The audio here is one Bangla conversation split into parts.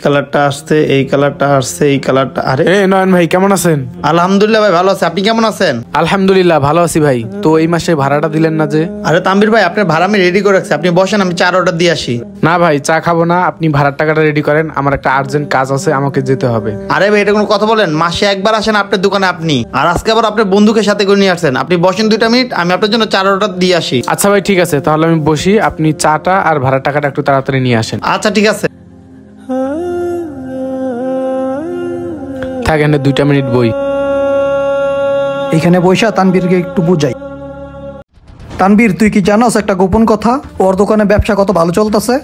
কালারটা আসছে, এই কালারটা আসছে, এই কালারটা। আরে নয়ন ভাই কেমন আছেন? আলহামদুলিল্লাহ ভাই, ভালো আছে। আপনি কেমন আছেন? আলহামদুলিল্লাহ ভালো আছি ভাই। তো এই মাসে ভাড়াটা দিলেন না যে? আরে তানভীর ভাই, আপনার ভাড়া আমি রেডি করে রাখছি, আপনি বসেন, আমি চার অর্ডার দিয়ে আসি। না ভাই, চা খাবো না, আপনি ভাড়ার টাকাটা রেডি করেন, আমার একটা আর্জেন্ট কাজ আছে, আমাকে যেতে হবে। আরে ভাই, এটা কোনো কথা বলেন? মাসে একবার আসেন আপনার দোকানে আপনি, আর আজকে আবার আপনার বন্ধুকে সাথে করে নিয়ে আসছেন। আপনি বসেন 2 মিনিট, আমি আপনার জন্য চার অর্ডার দিয়ে আসি। আচ্ছা ভাই ঠিক আছে, তাহলে আমি বসি, আপনি চাটা আর ভাড়ার টাকাটা একটু তাড়াতাড়ি নিয়ে আসেন। আচ্ছা ঠিক আছে। থাকেন 2 মিনিট বই। এখানে বৈশা তানবীরকে একটু বুঝাই। তানবীর, তুই কি জানোস একটা গোপন কথা? ওর দোকানে ব্যবসা কত ভালো চলতেছে।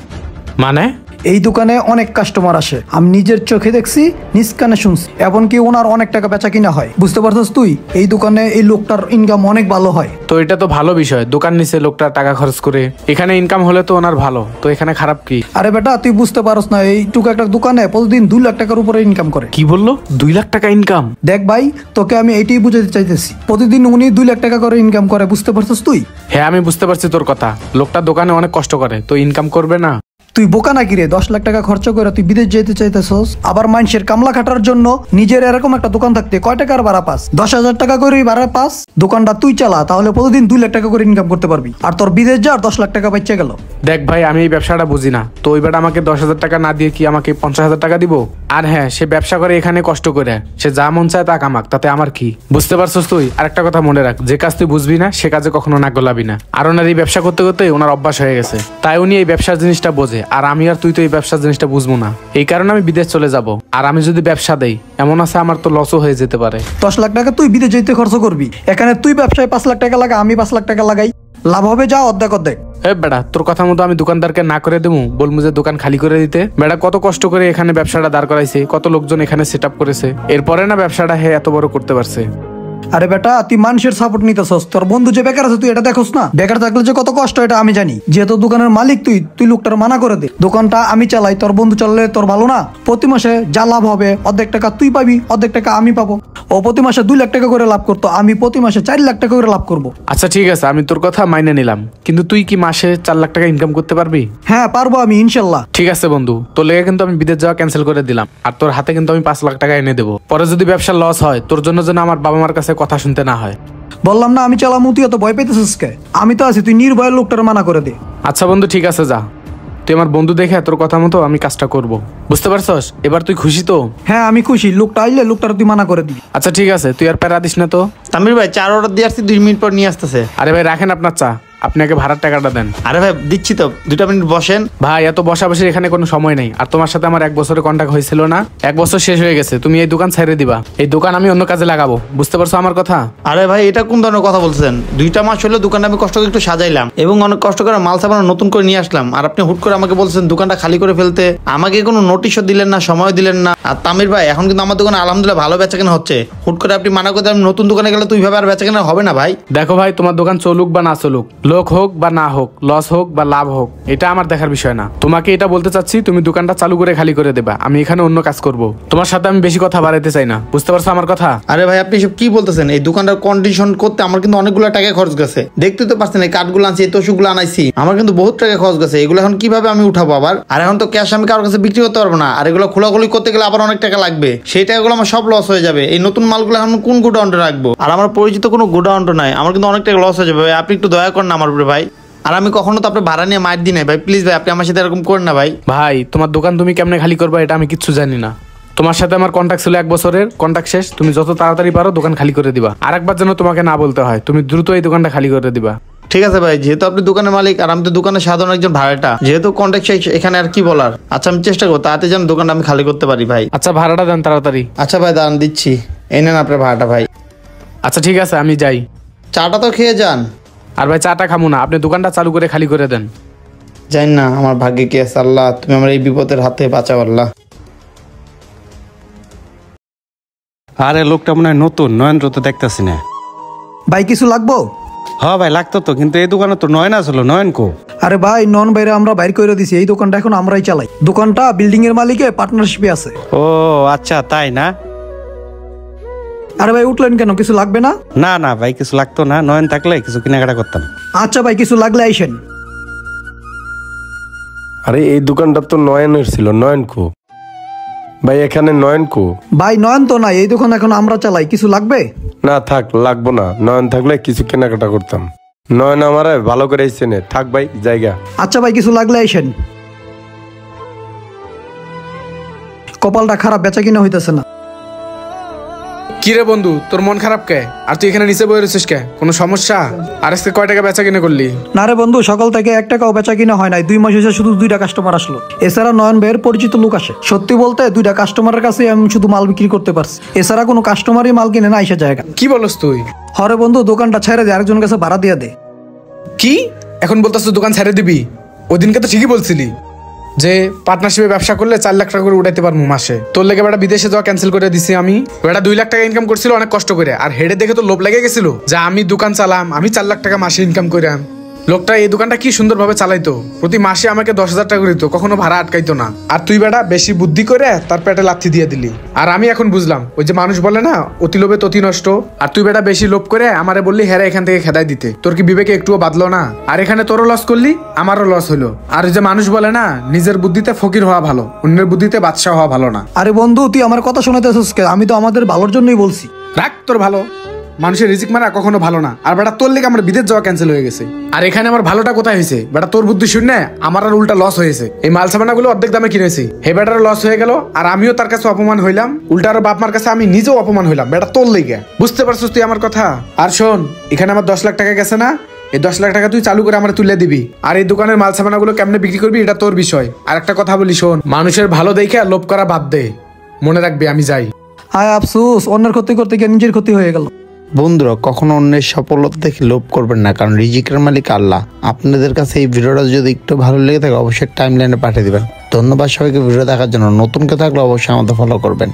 মানে? এই দোকানে অনেক কাস্টমার আসে, আমি নিজের চোখে দেখছি, নিজ কানে শুনছি, এমনকি ওনার অনেক টাকা বেচা কিনা হয়। বুঝতে পারছিস তুই? এই দোকানে এই লোকটার ইনকাম অনেক ভালো হয়। তো এটা তো ভালো বিষয়, দোকান নিচে লোকটা টাকা খরচ করে এখানে ইনকাম হলে তো ওনার ভালো, তো এখানে খারাপ কি? আরে বেটা, তুই বুঝতে পারস না, এইটুকু একটা দোকানে প্রতিদিন 2 লাখ টাকার উপরে ইনকাম করে। কি বললো? 2 লাখ টাকা ইনকাম? দেখ ভাই, তোকে আমি এইটাই বুঝাতে চাইতেছি, প্রতিদিন উনি 2 লাখ টাকা করে ইনকাম করে। বুঝতে পারছিস তুই? হ্যাঁ আমি বুঝতে পারছি তোর কথা, লোকটা দোকানে অনেক কষ্ট করে, তো ইনকাম করবে না? তুই বোকা নাকি রে? 10 লাখ টাকা খরচ করে তুই বিদেশ যেতে চাইতেছস, আবার মানুষের কামলা খাটার জন্য নিজের এরকম একটা দোকান থাকতে কয় টাকার ভাড়া পাস? 10,000 টাকা করে ভাড়া পাস। দোকানটা তুই চালা, তাহলে প্রতিদিন 2 লাখ টাকা করে ইনকাম করতে পারবি, আর তোর বিদেশ যা 10 লাখ টাকা বেঁচে গেল। দেখ ভাই, আমি এই ব্যবসাটা বুঝি না, তো ওই বেটা আমাকে 10,000 টাকা না দিয়ে কি আমাকে 50,000 টাকা দিব? আর হ্যাঁ, সে ব্যবসা করে এখানে কষ্ট করে, সে যা মন চায় তা কামাক, তাতে আমার কি? বুঝতে পারছস তুই? আরেকটা কথা মনে রাখ, যে কাজ তুই বুঝবি না সে কাজে কখনো নাক গলাবি না। আর ওনার এই ব্যবসা করতে করতে ওনার অভ্যাস হয়ে গেছে, তাই উনি এই ব্যবসার জিনিসটা বোঝে, আর আমি আর তুই তো এই ব্যবসার জিনিসটা বুঝবো না। এই কারণে আমি বিদেশ চলে যাব, আর আমি যদি ব্যবসা দেই এমন আছে আমার তো লসও হয়ে যেতে পারে। 10 লাখ টাকা তুই বিদেশ যেতে খরচ করবি, এখানে তুই ব্যবসায় 5 লাখ টাকা লাগা, আমি 5 লাখ টাকা লাগাই, লাভ হবে যা অর্ধেক অর্ধেক। বেটা, তোর কথা মতো আমি দোকানদারকে না করে দেবো, বলবো যে দোকান খালি করে দিতে? বেটা কত কষ্ট করে এখানে ব্যবসাটা দাঁড় করাইছে, কত লোকজন এখানে সেট আপ করেছে, এরপরে না ব্যবসাটা হে এত বড় করতে পারছে। আরে বেটা, তুই মানুষের সাপোর্ট নিতেছস, তোর বন্ধু যে বেকার আছে তুই এটা দেখোস না? বেকার থাকলে যে কত কষ্ট এটা আমি জানি। যেহেতু দোকানের মালিক তুই লোকটার মানা করে দে, দোকানটা আমি চালাই, তোর বন্ধু চালালে তোর ভালো না? প্রতি মাসে যা লাভ হবে অর্ধেক টাকা তুই পাবি, অর্ধেক টাকা আমি পাবো। ও প্রতি মাসে 2 লাখ টাকা করে লাভ করতো, আমি প্রতি মাসে 4 লাখ টাকা করে লাভ করবো। আচ্ছা ঠিক আছে, আমি তোর কথা মাইনে নিলাম, কিন্তু তুই কি মাসে 4 লাখ টাকা ইনকাম করতে পারবি? হ্যাঁ পারবো আমি, ইনশাল্লাহ। ঠিক আছে বন্ধু, তোর লেগে কিন্তু আমি বিদেশ যাওয়া ক্যান্সেল করে দিলাম, আর তোর হাতে কিন্তু আমি 5 লাখ টাকা এনে দেবো। পরে যদি ব্যবসার লস হয়, তোর জন্য যেন আমার বাবা মার কাছে কথা শুনতে না হয়। বললাম না আমি চালামু, তুই এত ভয় পেতেছিস কে? আমি তো আছি, তুই নির্ভয়ের লোকটার মানা করে দে। আচ্ছা বন্ধু ঠিক আছে, যা, তুই আমার বন্ধু দেখে তোর কথা মতো আমি কাজটা করব। বুঝতে পারছস? এবার তুই খুশি তো? হ্যাঁ আমি খুশি, লোকটা আইলে লোকটার তুই মানা করে দিবি। আচ্ছা ঠিক আছে, তুই আর প্যারা দিস না তো। তানভীর ভাই, চার অর্ডার দিয়ে আসছি, 2 মিনিট পর নিয়ে আসতেছে। আরে ভাই রাখেন আপনার চা, আপনি আগে ভাড়ার টাকাটা দেন। আরে ভাই দিচ্ছি তো, 2 মিনিট বসেন। ভাই এত বসা বসে এখানে কোনো সময় নেই, আর তোমার সাথে আমার 1 বছরের কন্ট্যাক্ট হয়েছিল না? 1 বছর শেষ হয়ে গেছে, তুমি এই দোকান ছেড়ে দিবা, এই দোকান আমি অন্য কাজে লাগাবো। বুঝতে পারছো আমার কথা? আরে ভাই, এটা কোন ধরনের কথা বলছেন? 2টা মাস হলো দোকানটা আমি কষ্ট করে একটু সাজাইলাম, এবং অনেক কষ্ট করে মাল সাবান নতুন করে নিয়ে আসলাম, আর আপনি হুট করে আমাকে বলছেন দোকানটা খালি করে ফেলতে। আমাকে কোনো নোটিশও দিলেন না, সময় দিলেন না। আর তামির ভাই, এখন কিন্তু আমার দোকানে আলহামদুলিল্লাহ ভালো বেচাকেনা হচ্ছে। হুট করে আপনি মানা করতে, আমি নতুন দোকানে গেলে তুই ভাবে আর বেচাকেনা হবে না ভাই। দেখো ভাই, তোমার দোকান চলুক বা না চলুক, লোক হোক বা না হোক, লস হোক বা লাভ হোক, এটা আমার দেখার বিষয় না। তোমাকে এটা বলতে চাচ্ছি, তুমি দোকানটা চালু করে খালি করে দেবা, আমি এখানে অন্য কাজ করব। তোমার সাথে আমি বেশি কথা বাড়াইতে চাই না। বুঝতে পারছো আমার কথা? আরে ভাই, আপনি সব কি বলতেছেন? এই দোকানটার কন্ডিশন করতে আমার কিন্তু অনেকগুলো টাকা খরচ গেছে। দেখতে তো পাচ্ছেন, এই কাঠগুলো আনছি, এই তোষকগুলো আনাইছি, আমার কিন্তু বহুত টাকা খরচ গেছে। এগুলো এখন কিভাবে আমি উঠাবো আবার? আর এখন তো ক্যাশ আমি কারোর কাছে বিক্রি করতে পারবো না, আর এগুলো খোলাখুলি করতে গেলে আবার অনেক টাকা লাগবে। সেই টাকাগুলো আমার সব লস হয়ে যাবে। এই নতুন মালগুলো এখন কোন গোডাউনে রাখবো? আর আমার পরিচিত কোনো গোডাউন নাই, আমার কিন্তু অনেক টাকা লস হয়ে যাবে। আপনি একটু দয়া করেন না আমার উপরে ভাই। আর আমি কখনো তো আপনার ভাড়া নিয়ে মার দিই নাই ভাই, প্লিজ ভাই, আপনি আমার সাথে এরকম করেন না ভাই। ভাই তোমার দোকান তুমি কেমনে খালি করবা এটা আমি কিচ্ছু জানি না। তোমার সাথে আমার কন্ট্যাক্ট ছিল 1 বছরের, কন্ট্যাক্ট শেষ। তুমি যত তাড়াতাড়ি পারো দোকান খালি করে দিবা। আরেকবার যেন তোমাকে না বলতে হয়, তুমি দ্রুত এই দোকানটা খালি করে দিবা। ঠিক আছে ভাই, যেহেতু আপনি দোকানের মালিক আর আমি তো দোকানের সাধারণ একজন ভাড়াটা, যেহেতু কন্ট্যাক্ট শেষ, এখানে আর কি বলার। আচ্ছা আমি চেষ্টা করবো তাতে যেন দোকানটা আমি খালি করতে পারি ভাই। আচ্ছা ভাড়াটা দেন তাড়াতাড়ি। আচ্ছা ভাই, দান দিচ্ছি, এই নেন আপনার ভাড়াটা ভাই। আচ্ছা ঠিক আছে, আমি যাই। চাটা তো খেয়ে যান। আর ভাই চাটা খামু না, আপনি দোকানটা চালু করে খালি করে দেন। জানি না আমার ভাগ্যে কি আছে। আল্লাহ, তুমি আমার এই বিপদের হাতে বাঁচাও আল্লাহ। আরে লোকটা মনে হয় নতুন, নয়ন তো দেখতেছি না। ভাই কিছু লাগবো? হ্যাঁ ভাই লাগতো তো, কিন্তু এই দোকানে তো নয়ন আসলো, নয়ন কো? আরে ভাই, নন বাইরে আমরা বাইর করে দিছি, এই দোকানটা এখন আমরাই চালাই। দোকানটা বিল্ডিং এর মালিকে পার্টনারশিপে আছে। ও আচ্ছা তাই না? আরে ভাই উঠলেন কেন? কিছু লাগবে না? না না ভাই কিছু লাগতো না, নয়ন থাকলে কিছু কেনাকাটা করতাম। আচ্ছা ভাই, কিছু লাগলে আইসেন। আরে এই দোকানটা তো নয়নের ছিল, নয়ন কো? ভাই এখানে নয়ন কো? ভাই নয়ন তো নাই, এই দোকান এখন আমরা চালাই, কিছু লাগবে? না থাক, লাগবো না। নয়ন থাকলে কিছু কেনাকাটা করতাম। নয়ন আমারে ভালো করে চেনে। থাক ভাই, জায়গা। আচ্ছা ভাই, কিছু লাগলে আইসেন। কপালটা খারাপ, বেচা কিনা হইতেছে না। কি রে বন্ধু, তোর মন খারাপ কে? আর তুই এখানে নিচে বয়ে রয়েছিস কে? কোনো সমস্যা? আর আজকে কয় টাকা বেচা কিনে করলি? না রে বন্ধু, সকাল থেকে 1 টাকাও বেচা কিনা হয় নাই। 2 মাস হয়েছে, শুধু 2টা কাস্টমার আসলো। এছাড়া নয়ন ভাইয়ের পরিচিত লোক আসে। সত্যি বলতে 2টা কাস্টমারের কাছে আমি শুধু মাল বিক্রি করতে পারছি। এছাড়া কোনো কাস্টমারই মাল কিনে না এসে জায়গা। কি বলস তুই? হরে বন্ধু, দোকানটা ছেড়ে দে, আরেকজনের কাছে ভাড়া দিয়ে দে। কি এখন বলতাস দোকান ছেড়ে দিবি? ওদিনকে তো ঠিকই বলছিলি যে পার্টনারশিপে ব্যবসা করলে 4 লাখ টাকা করে উঠাইতে পারবো মাসে। তোর লেগে বেটা বিদেশে যাওয়া ক্যান্সেল করে দিছি আমি। বেটা 2 লাখ টাকা ইনকাম করছিল অনেক কষ্ট করে, আর হেডে দেখে তো লোভ লেগে গেছিল যে আমি দোকান চালাম, আমি 4 লাখ টাকা মাসে ইনকাম করাম। লোকটা এই দোকানটা কি সুন্দরভাবে চালাইতো, প্রতি মাসে আমাকে 10,000 টাকা দিত, কখনো ভাড়া আটকাইতো না। আর তুই বেটা বেশি বুদ্ধি করে তার পেটে লাথি দিয়ে দিলি। আর আমি এখন বুঝলাম, ওই যে মানুষ বলে না, অতি লোভে ততি নষ্ট। আর তুই বেটা বেশি লোভ করে আমারে বললি হেরা এখান থেকে খেদাই দিতে। তোর কি বিবেকে একটুও বাদলো না? আর এখানে তোরও লস করলি, আমারও লস হলো। আর ওই যে মানুষ বলে না, নিজের বুদ্ধিতে ফকির হওয়া ভালো, অন্যের বুদ্ধিতে বাদশা হওয়া ভালো না। আরে বন্ধু, তুই আমার কথা শোনাতেছিস কে? আমি তো আমাদের ভালোর জন্যই বলছি। রাখ তোর ভালো। মানুষের রিজিক মারা কখনো ভালো না। আর বেটা তোর লেগে আমার বিদেশ যাওয়া ক্যান্সেল হয়ে গেছে। আর এখানে আমার ভালোটা কোথায় হয়েছে? বেটা তোর বুদ্ধি শুনে আমার আর উল্টা লস হয়েছে। এই মাল সামানাগুলো অর্ধেক দামে কিনেছি, হে বেটারও লস হয়ে গেল, আর আমিও তার কাছে অপমান হইলাম। উল্টা আর বাপ মার কাছে আমি নিজেও অপমান হইলাম, বেটা তোর লেগে। বুঝতে পারছিস তুই আমার কথা? আর শোন, এখানে আমার 10 লাখ টাকা গেছে না, এই 10 লাখ টাকা তুই চালু করে আমার তুলে দিবি। আর এই দোকানের মাল সামানাগুলো কেমনে বিক্রি করবি এটা তোর বিষয়। আর একটা কথা বলি শোন, মানুষের ভালো দেখে লোভ করা বাদ দে। মনে রাখবি আমি যাই। হায় আফসোস, অন্যের ক্ষতি করতে গিয়ে নিজের ক্ষতি হয়ে গেল। বন্ধুরা, কখনো অন্যের সফলতা দেখে লোভ করবেন না, কারণ রিজিকের মালিক আল্লাহ। আপনাদের কাছে এই ভিডিওটা যদি একটু ভালো লেগে থাকে অবশ্যই টাইমলাইনে পাঠিয়ে দিবেন। ধন্যবাদ সবাইকে ভিডিও দেখার জন্য। নতুন কেউ থাকলে অবশ্যই আমাদের ফলো করবেন।